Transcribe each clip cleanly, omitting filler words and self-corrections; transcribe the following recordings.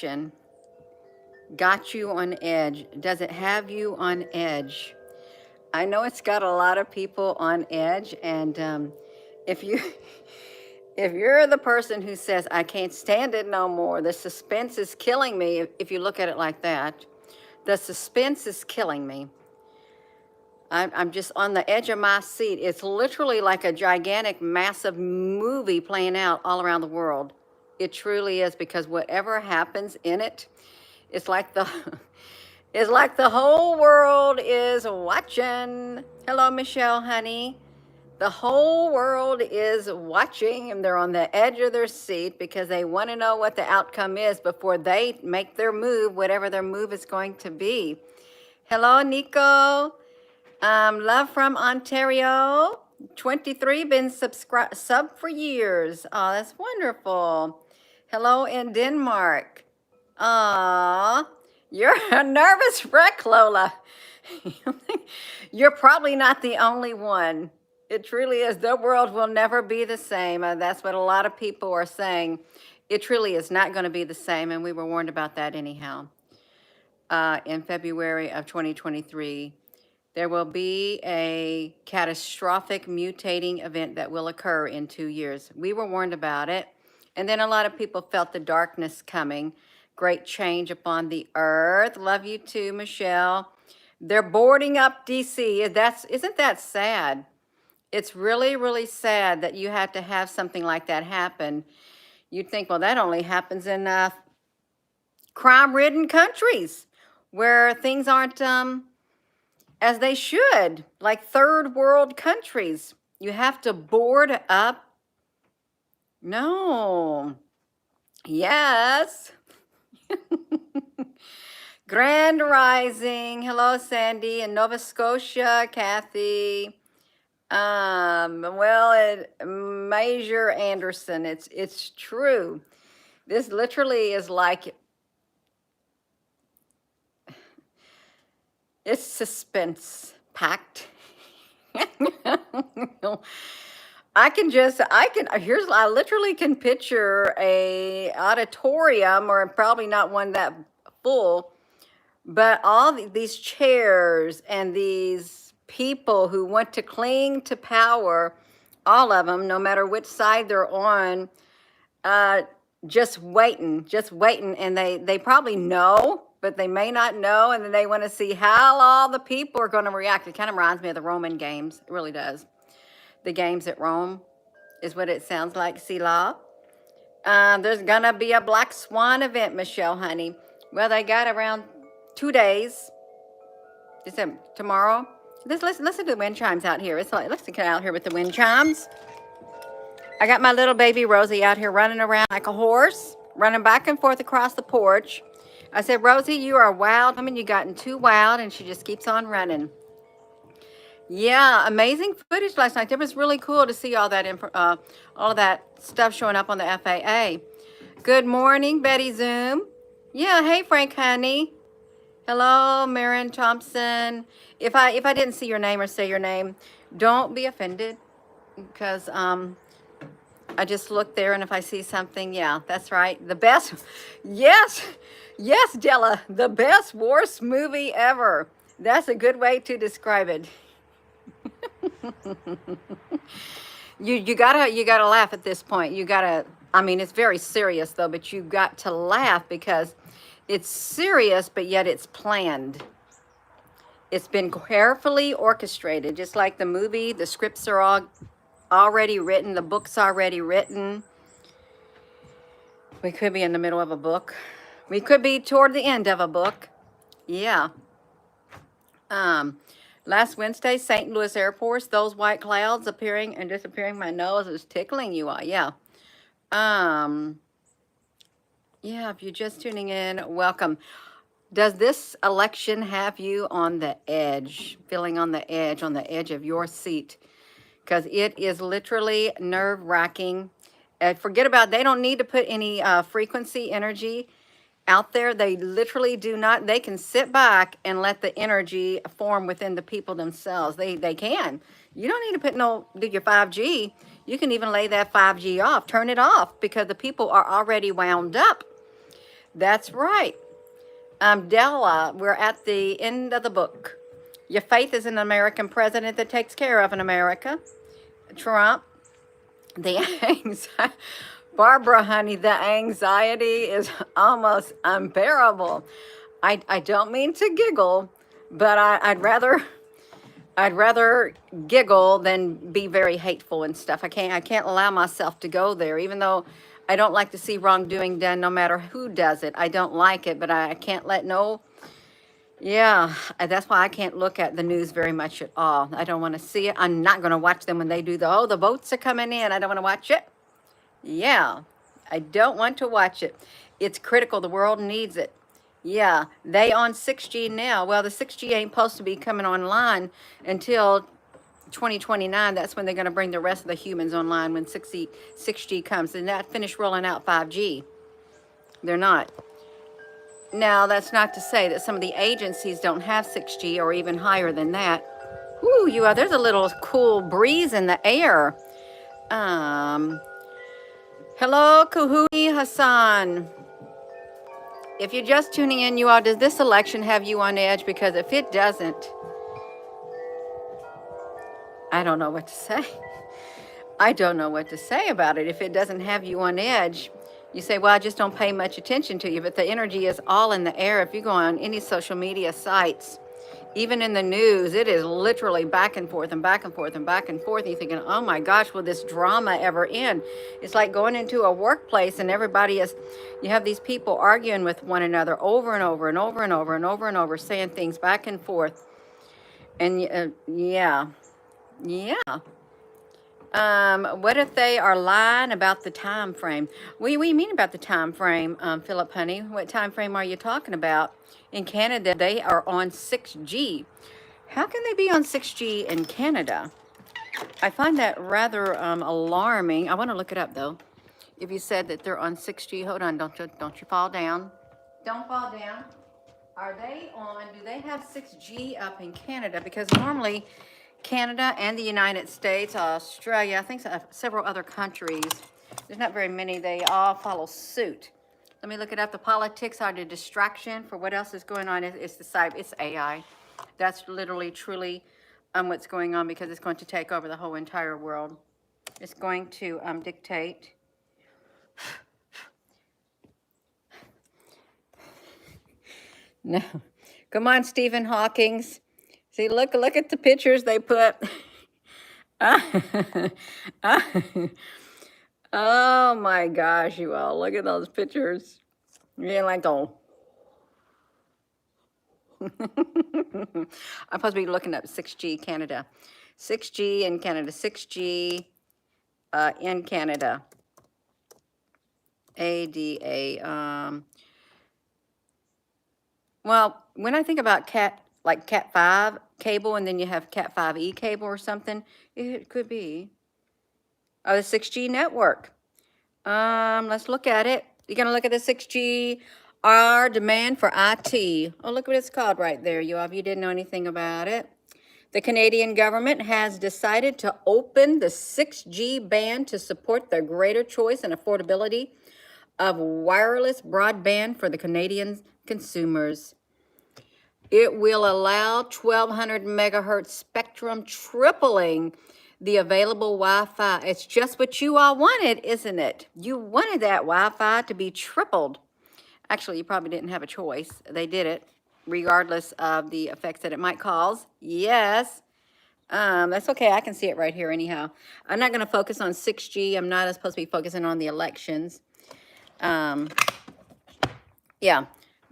election got you on edge? Does it have you on edge? I know it's got a lot of people on edge, and if you if you're the person who says, I can't stand it no more, the suspense is killing me, if you look at it like that, the suspense is killing me. I'm just on the edge of my seat. It's literally like a gigantic, massive movie playing out all around the world. It truly is, because whatever happens in it, it's like the it's like the whole world is watching. Hello, Michelle, honey. The whole world is watching, and they're on the edge of their seat because they want to know what the outcome is before they make their move, whatever their move is going to be. Hello, Nico. Love from Ontario. 23, been sub for years. Oh, that's wonderful. Hello in Denmark. Aw, you're a nervous wreck, Lola. You're probably not the only one. It truly is. The world will never be the same. That's what a lot of people are saying. It truly is not going to be the same, and we were warned about that anyhow. In February of 2023, there will be a catastrophic mutating event that will occur in 2 years. We were warned about it, and then a lot of people felt the darkness coming. Great change upon the earth. Love you too, Michelle. They're boarding up DC. Isn't that sad? It's really, really sad that you had to have something like that happen. You'd think, well, that only happens in crime-ridden countries where things aren't as they should, like third world countries. You have to board up. No. Yes. Grand Rising. Hello, Sandy. In Nova Scotia, Kathy. Major Anderson, it's true. This literally is like, it's suspense packed. I literally can picture a auditorium, or probably not one that full, but all these chairs and these people who want to cling to power, all of them, no matter which side they're on, just waiting, and they probably know, but they may not know, and then they want to see how all the people are going to react. It kind of reminds me of the Roman games. It really does. The games at Rome is what it sounds like. Selah. There's going to be a Black Swan event, Michelle, honey. Well, they got around 2 days. Is it tomorrow? Listen to the wind chimes out here. It's like, let's get out here with the wind chimes. I got my little baby Rosie out here running around like a horse, running back and forth across the porch. I said, Rosie, you are wild. I mean, you gotten too wild, and she just keeps on running. Yeah, amazing footage last night. It was really cool to see all of that stuff showing up on the FAA. Good morning, Betty Zoom. Yeah, hey, Frank, honey. Hello, Marin Thompson. If I didn't see your name or say your name, don't be offended, because I just look there, and if I see something, yeah, that's right. The best, yes, Della, the best, worst movie ever. That's a good way to describe it. you gotta laugh at this point. I mean, it's very serious though, but you got to laugh because it's serious, but yet it's planned. It's been carefully orchestrated, just like the movie. The scripts are all already written. The book's already written. We could be in the middle of a book. We could be toward the end of a book. Yeah. Last Wednesday, St. Louis Airport, those white clouds appearing and disappearing. My nose is tickling you all. Yeah. Yeah, if you're just tuning in, welcome. Does this election have you on the edge, feeling on the edge of your seat? Because it is literally nerve-wracking. Forget about, they don't need to put any frequency energy out there. They literally do not. They can sit back and let the energy form within the people themselves. They can. You don't need to do your 5G. You can even lay that 5G off, turn it off, because the people are already wound up. That's right. Della, we're at the end of the book. Your faith is an American president that takes care of an America. Trump, the anxiety. Barbara, honey, the anxiety is almost unbearable. I don't mean to giggle, but I'd rather giggle than be very hateful and stuff. I can't allow myself to go there, even though I don't like to see wrongdoing done no matter who does it. I don't like it, but I can't let no, yeah, that's why I can't look at the news very much at all. I don't want to see it. I'm not going to watch them when they do the, oh, the votes are coming in. I don't want to watch it. Yeah, I don't want to watch it. It's critical. The world needs it. Yeah, they on 6G now. Well, the 6G ain't supposed to be coming online until 2029. That's when they're going to bring the rest of the humans online when 6G comes. And that finished rolling out 5G. They're not. Now, that's not to say that some of the agencies don't have 6G or even higher than that. Ooh, there's a little cool breeze in the air. Hello, Kuhui Hassan. If you're just tuning in, you all, does this election have you on edge? Because if it doesn't, I don't know what to say. I don't know what to say about it. If it doesn't have you on edge, you say, well, I just don't pay much attention to you. But the energy is all in the air. If you go on any social media sites, even in the news, it is literally back and forth and back and forth and back and forth. And you're thinking, oh my gosh, will this drama ever end? It's like going into a workplace and you have these people arguing with one another over and over and over and over and over and over, saying things back and forth. And yeah. What if they are lying about the time frame? What do you mean about the time frame, Philip, honey? What time frame are you talking about? In Canada, they are on 6G. How can they be on 6G in Canada? I find that rather alarming. I want to look it up, though. If you said that they're on 6G, hold on, don't you fall down. Don't fall down. Do they have 6G up in Canada? Because normally Canada and the United States, Australia, I think several other countries, there's not very many, they all follow suit. Let me look it up. The politics are the distraction for what else is going on. It's AI. That's literally, truly what's going on, because it's going to take over the whole entire world. It's going to dictate. No. Come on, Stephen Hawking's. See, look at the pictures they put. Oh my gosh, you all, look at those pictures. You're like, oh. I'm supposed to be looking up 6G Canada. 6G in Canada. 6G in Canada. ADA. Well, when I think about Cat 5 cable, and then you have Cat 5e cable or something, it could be. Oh, the 6G network. Let's look at it. You're going to look at the 6G, our demand for IT. Oh, look what it's called right there, you all, if you didn't know anything about it. The Canadian government has decided to open the 6G band to support the greater choice and affordability of wireless broadband for the Canadian consumers. It will allow 1,200 megahertz spectrum, tripling the available Wi-Fi. It's just what you all wanted, isn't it? You wanted that Wi-Fi to be tripled. Actually, you probably didn't have a choice. They did it, regardless of the effects that it might cause. Yes. That's okay. I can see it right here anyhow. I'm not going to focus on 6G. I'm not supposed to be focusing on the elections. Yeah.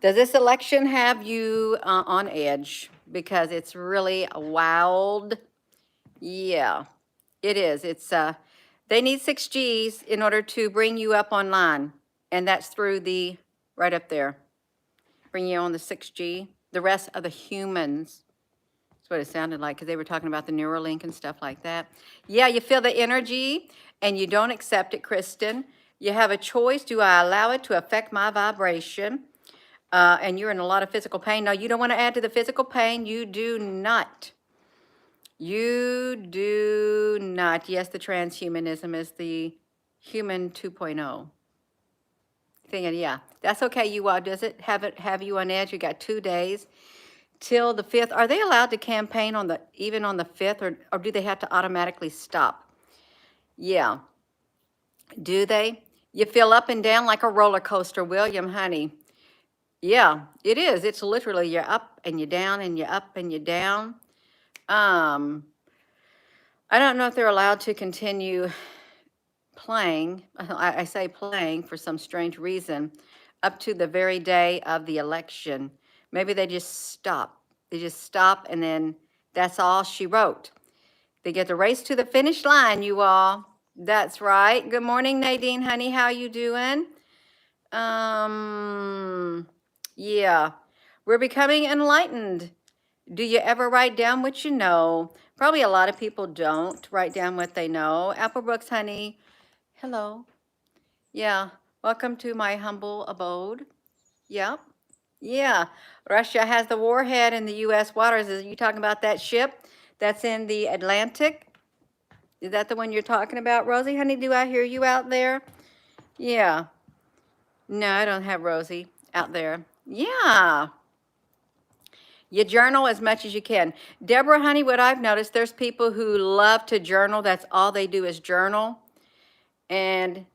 Does this election have you on edge? Because it's really wild. Yeah, it is. They need 6Gs in order to bring you up online. And that's through right up there. Bring you on the 6G. The rest of the humans. That's what it sounded like, because they were talking about the Neuralink and stuff like that. Yeah, you feel the energy and you don't accept it, Kristen. You have a choice. Do I allow it to affect my vibration? And you're in a lot of physical pain. No, you don't want to add to the physical pain. You do not. You do not. Yes, the transhumanism is the human 2.0. Thinking, yeah, that's okay. You all, does it have you on edge? You got 2 days till the 5th. Are they allowed to campaign on the even on the 5th, or do they have to automatically stop? Yeah, do they? You feel up and down like a roller coaster, William, honey. Yeah, it is. It's literally you're up and you're down and you're up and you're down. Um, I don't know if they're allowed to continue playing. I say playing for some strange reason up to the very day of the election. Maybe they just stop. They just stop, and then that's all she wrote. They get to race to the finish line, you all. That's right. Good morning, Nadine, honey. How you doing? Yeah. We're becoming enlightened. Do you ever write down what you know? Probably a lot of people don't write down what they know. Applebrooks, honey. Hello. Yeah. Welcome to my humble abode. Yep. Yeah. Russia has the warhead in the U.S. waters. Are you talking about that ship that's in the Atlantic? Is that the one you're talking about, Rosie? Honey, do I hear you out there? Yeah. No, I don't have Rosie out there. Yeah. You journal as much as you can. Deborah, honey, what I've noticed, there's people who love to journal. That's all they do is journal. And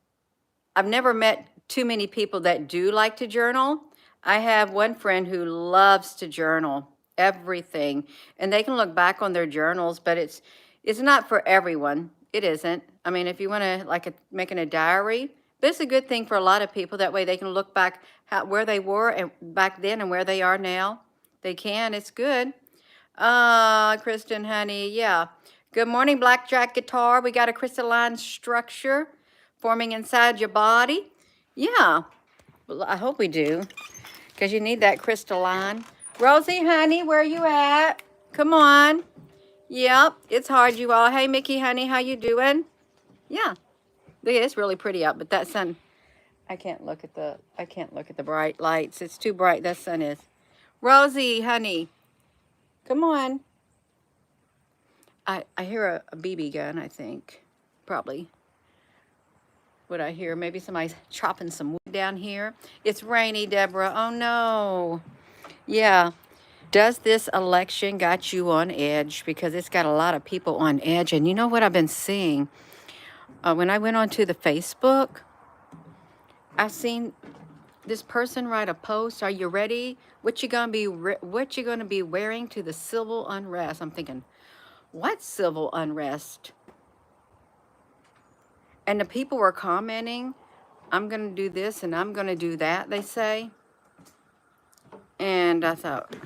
I've never met too many people that do like to journal. I have one friend who loves to journal everything, and they can look back on their journals, but it's not for everyone. It isn't. I mean, if you want to making a diary, but it's a good thing for a lot of people. That way they can look back where they were and back then and where they are now. They can. It's good. Kristen, honey, yeah. Good morning, Blackjack Guitar. We got a crystalline structure forming inside your body. Yeah, well, I hope we do, because you need that crystalline. Rosie, honey, where you at? Come on. Yep, it's hard, you all. Hey, Mickey, honey, how you doing? Yeah, it's really pretty out, but that sun, I can't look at the bright lights. It's too bright, that sun is. Rosie, honey, come on. I hear a BB gun, I think, probably. What I hear, maybe somebody's chopping some wood down here. It's rainy, Deborah. Oh no. Yeah. Does this election got you on edge? Because it's got a lot of people on edge. And you know what I've been seeing? When I went onto the Facebook, I seen this person write a post. Are you ready? What you gonna be wearing to the civil unrest? I'm thinking, what civil unrest? And the people were commenting, I'm going to do this and I'm going to do that, they say. And I thought,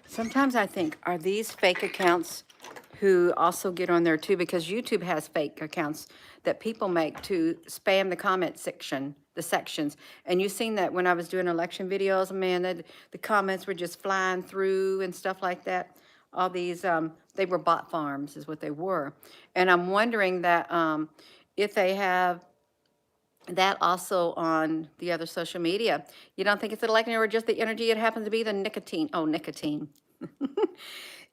sometimes I think, are these fake accounts who also get on there too? Because YouTube has fake accounts that people make to spam the comment section, the sections. And you've seen that when I was doing election videos, man, the comments were just flying through and stuff like that. All these, they were bot farms is what they were. And I'm wondering that if they have that also on the other social media. You don't think it's an election or just the energy? It happens to be the nicotine. Oh, nicotine.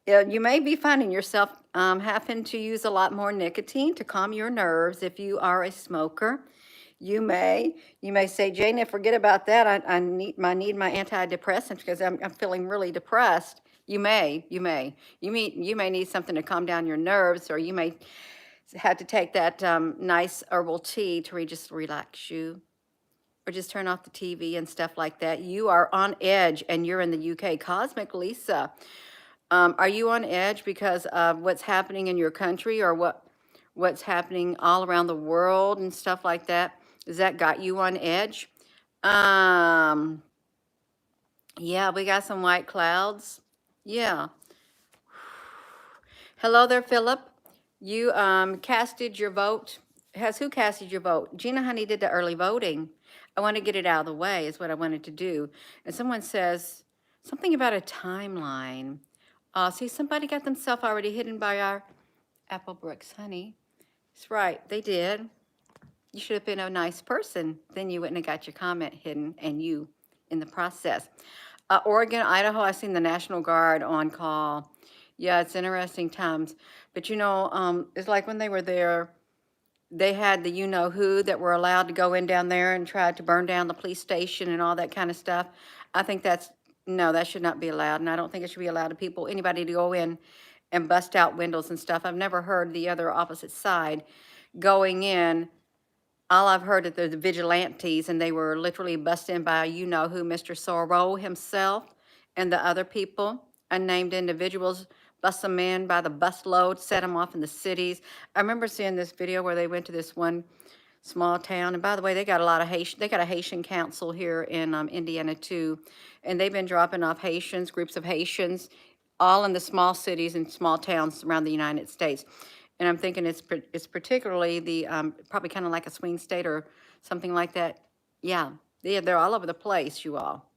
Yeah, you may be finding yourself having to use a lot more nicotine to calm your nerves if you are a smoker. You may say, Jane, forget about that. I need my antidepressants because I'm feeling really depressed. You may need something to calm down your nerves, or you may have to take that nice herbal tea to just relax you, or just turn off the TV and stuff like that. You are on edge, and you're in the UK. Cosmic Lisa, are you on edge because of what's happening in your country, or what's happening all around the world and stuff like that? Has that got you on edge? Yeah, we got some white clouds. Yeah. Hello there, Philip. You casted your vote. Who casted your vote? Gina Honey did the early voting. I want to get it out of the way is what I wanted to do. And someone says something about a timeline. See, somebody got themselves already hidden by our apple bricks, honey. That's right, they did. You should have been a nice person. Then you wouldn't have got your comment hidden, and you in the process. Oregon, Idaho, I've seen the National Guard on call. Yeah, it's interesting times. But you know, it's like when they were there they had the you-know-who that were allowed to go in down there and try to burn down the police station and all that kind of stuff. I think no, that should not be allowed. And I don't think it should be allowed to anybody to go in and bust out windows and stuff. I've never heard the other opposite side going in. All I've heard is the Vigilantes, and they were literally busted in by you-know-who, Mr. Sorrow himself, and the other people, unnamed individuals, bust them in by the busload, set them off in the cities. I remember seeing this video where they went to this one small town, and by the way, they got a lot of Haitian, they got a Haitian council here in Indiana too, and they've been dropping off Haitians, groups of Haitians, all in the small cities and small towns around the United States. And I'm thinking it's particularly the, probably kind of like a swing state or something like that. Yeah, they're all over the place, you all.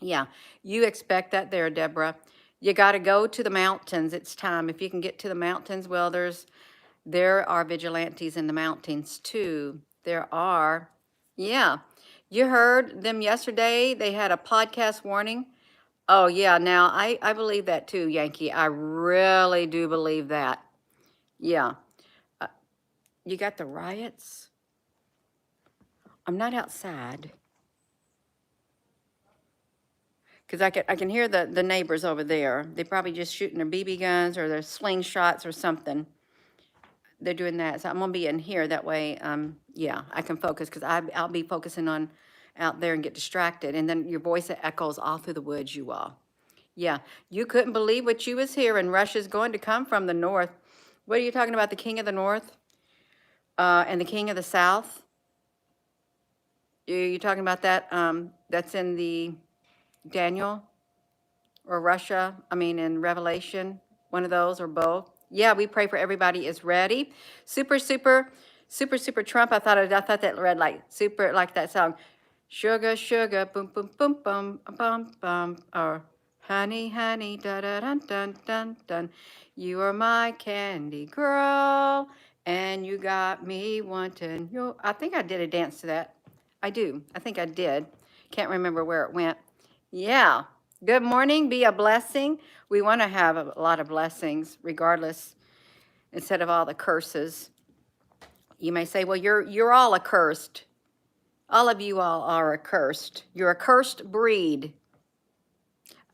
Yeah, you expect that there, Deborah. You got to go to the mountains. It's time. If you can get to the mountains, well, there are vigilantes in the mountains too. There are. Yeah. You heard them yesterday. They had a podcast warning. Oh, yeah. Now, I believe that too, Yankee. I really do believe that. Yeah. You got the riots? I'm not outside. Because I can hear the neighbors over there. They're probably just shooting their BB guns or their slingshots or something. They're doing that. So I'm going to be in here. That way, yeah, I can focus because I'll be focusing on out there and get distracted. And then your voice echoes all through the woods, you all. Yeah, you couldn't believe what you was hearing. Russia's going to come from the north. What are you talking about, the king of the north and the king of the south? You talking about that? That's in the Daniel or Russia? I mean, in Revelation, one of those or both. Yeah, we pray for everybody is ready. Super, super, super, super Trump. I thought that read like super, like that song. Sugar, sugar, boom, boom, boom, boom, bum, bum, or honey, honey, da da dun dun dun dun. You are my candy girl, and you got me wanting you. I think I did a dance to that. I do. I think I did. Can't remember where it went. Yeah. Good morning. Be a blessing. We want to have a lot of blessings, regardless, instead of all the curses. You may say, well, you're all accursed. All of you all are accursed. You're a cursed breed.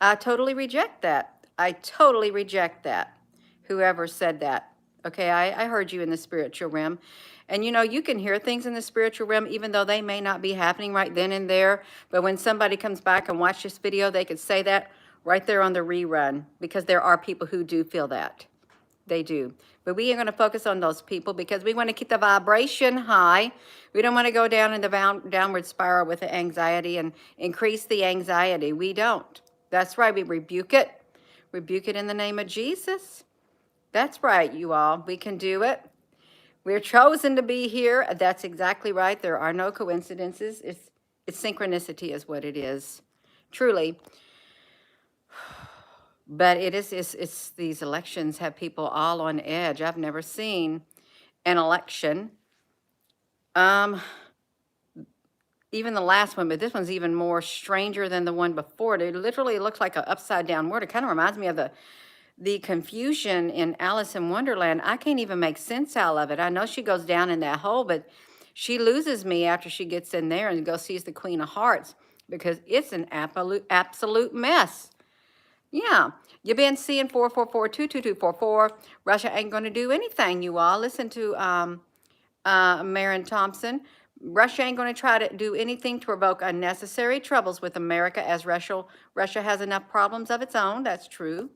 I totally reject that. I totally reject that. Whoever said that. Okay, I heard you in the spiritual realm. And you know, you can hear things in the spiritual realm, even though they may not be happening right then and there. But when somebody comes back and watch this video, they could say that right there on the rerun, because there are people who do feel that. They do. But we are going to focus on those people because we want to keep the vibration high. We don't want to go down in the downward spiral with the anxiety and increase the anxiety. We don't. That's right. We rebuke it. Rebuke it in the name of Jesus. That's right, you all. We can do it. We're chosen to be here. That's exactly right. There are no coincidences. It's synchronicity is what it is. Truly. But it's these elections have people all on edge. I've never seen an election. Even the last one, but this one's even more stranger than the one before. It literally looks like an upside down word. It kind of reminds me of the confusion in Alice in Wonderland. I can't even make sense out of it. I know she goes down in that hole, but she loses me after she gets in there and goes sees the Queen of Hearts, because it's an absolute mess. Yeah, you've been seeing 444-22244. Russia ain't going to do anything, you all. Listen to Marin Thompson. Russia ain't going to try to do anything to provoke unnecessary troubles with America, as Russia has enough problems of its own. That's true.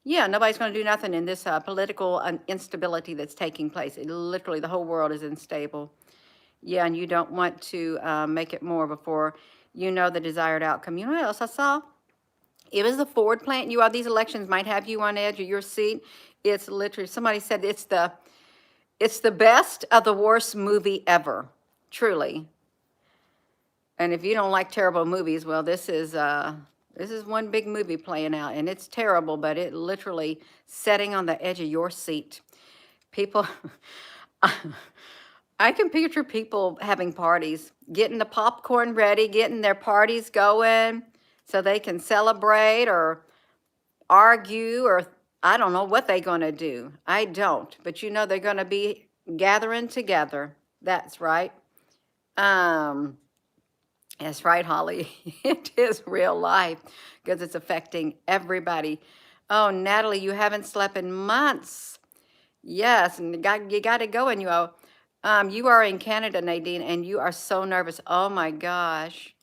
Yeah, nobody's going to do nothing in this political instability that's taking place. Literally, the whole world is unstable. Yeah, and you don't want to make it more before you know the desired outcome. You know what else I saw? It was the Ford plant. You all, these elections might have you on edge of your seat. It's literally, somebody said it's the best of the worst movie ever. Truly. And if you don't like terrible movies, well, this is one big movie playing out, and it's terrible, but it literally setting on the edge of your seat. People, I can picture people having parties, getting the popcorn ready, getting their parties going so they can celebrate or argue, or I don't know what they're going to do. I don't, but you know they're going to be gathering together. That's right. Um, that's right, Holly. It is real life because it's affecting everybody. Oh, Natalie, you haven't slept in months. Yes, and you got to go, and you are in Canada, Nadine, and you are so nervous. Oh my gosh.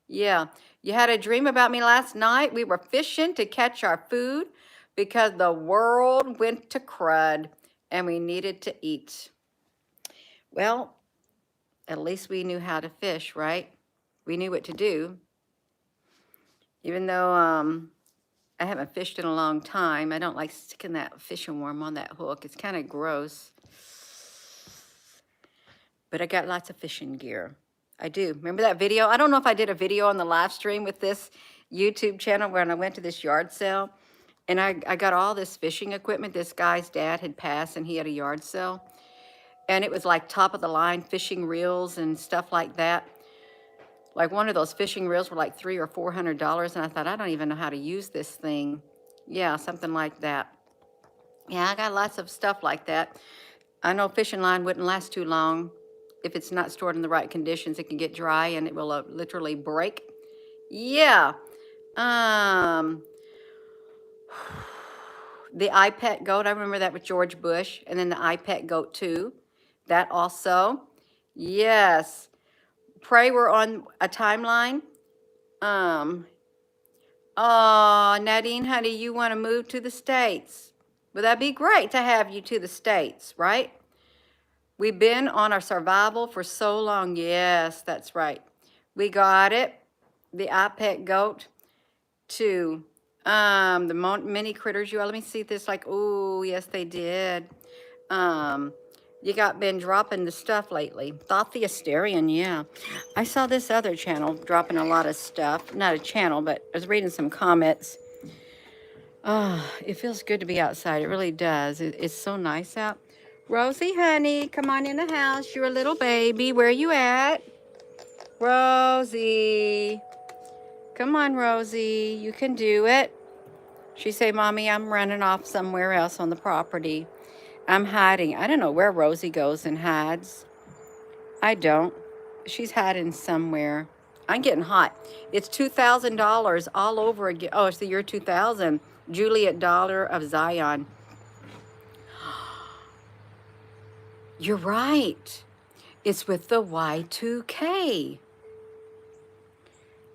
Yeah, you had a dream about me last night. We were fishing to catch our food because the world went to crud and we needed to eat. Well, at least we knew how to fish, right? We knew what to do. Even though I haven't fished in a long time, I don't like sticking that fishing worm on that hook. It's kind of gross. But I got lots of fishing gear. I do. Remember that video? I don't know if I did a video on the live stream with this YouTube channel when I went to this yard sale. And I got all this fishing equipment. This guy's dad had passed and he had a yard sale. And it was like top of the line fishing reels and stuff like that. Like one of those fishing reels were like $300 or $400. And I thought, I don't even know how to use this thing. Yeah, something like that. Yeah, I got lots of stuff like that. I know fishing line wouldn't last too long. If it's not stored in the right conditions, it can get dry and it will literally break. Yeah. The iPet goat, I remember that with George Bush. And then the iPet goat too. That also. Yes. Pray we're on a timeline. Oh, Nadine, honey, you want to move to the States? Well, that'd be great to have you to the States, right? We've been on our survival for so long. Yes, that's right. We got it. The iPet goat to the mini critters. You all, let me see this. Like, oh, yes, they did. You got been dropping the stuff lately. Thought the Asterian, yeah. I saw this other channel dropping a lot of stuff. Not a channel, but I was reading some comments. Oh, it feels good to be outside. It really does. It's so nice out. Rosie Honey, come on in the house. You're a little baby. Where are you at? Rosie. Come on, Rosie. You can do it. She say, Mommy, I'm running off somewhere else on the property. I'm hiding. I don't know where Rosie goes and hides. I don't. She's hiding somewhere. I'm getting hot. It's $2,000 all over again. Oh, it's the year 2000. Juliet Daughter of Zion. You're right. It's with the Y2K.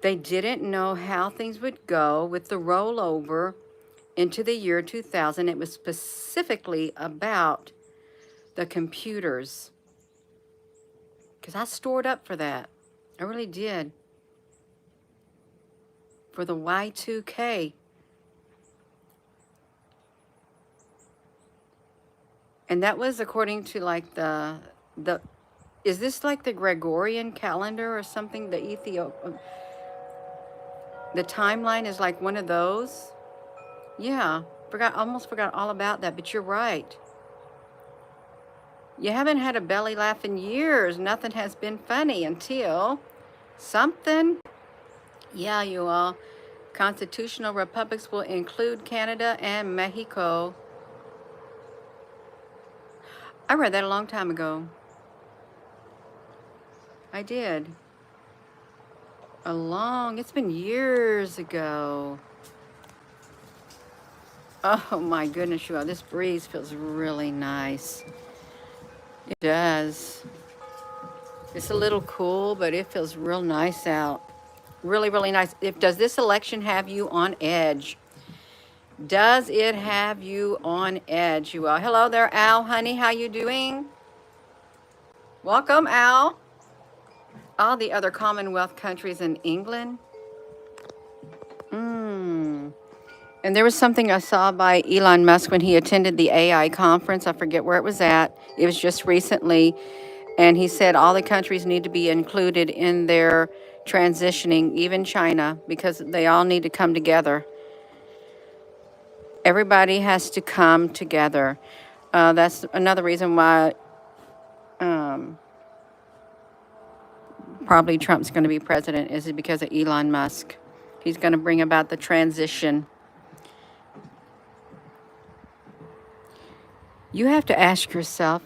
They didn't know how things would go with the rollover into the year 2000. It was specifically about the computers. Because I stored up for that. I really did. For the Y2K. And that was according to like the is this like the Gregorian calendar or something? The timeline is like one of those. Yeah, almost forgot all about that, but you're right. You haven't had a belly laugh in years. Nothing has been funny until something. Yeah, you all. Constitutional republics will include Canada and Mexico. I read that a long time ago. I did. It's been years ago. Oh my goodness, you all, this breeze feels really nice. It does. It's a little cool, but it feels real nice out. Really, really nice. Does this election have you on edge? Does it have you on edge, you all? Hello there, Al, honey. How you doing? Welcome, Al. All the other Commonwealth countries in England. And there was something I saw by Elon Musk when he attended the AI conference. I forget where it was at. It was just recently. And he said all the countries need to be included in their transitioning, even China, because they all need to come together. Everybody has to come together. That's another reason why probably Trump's going to be president, is because of Elon Musk. He's going to bring about the transition. You have to ask yourself,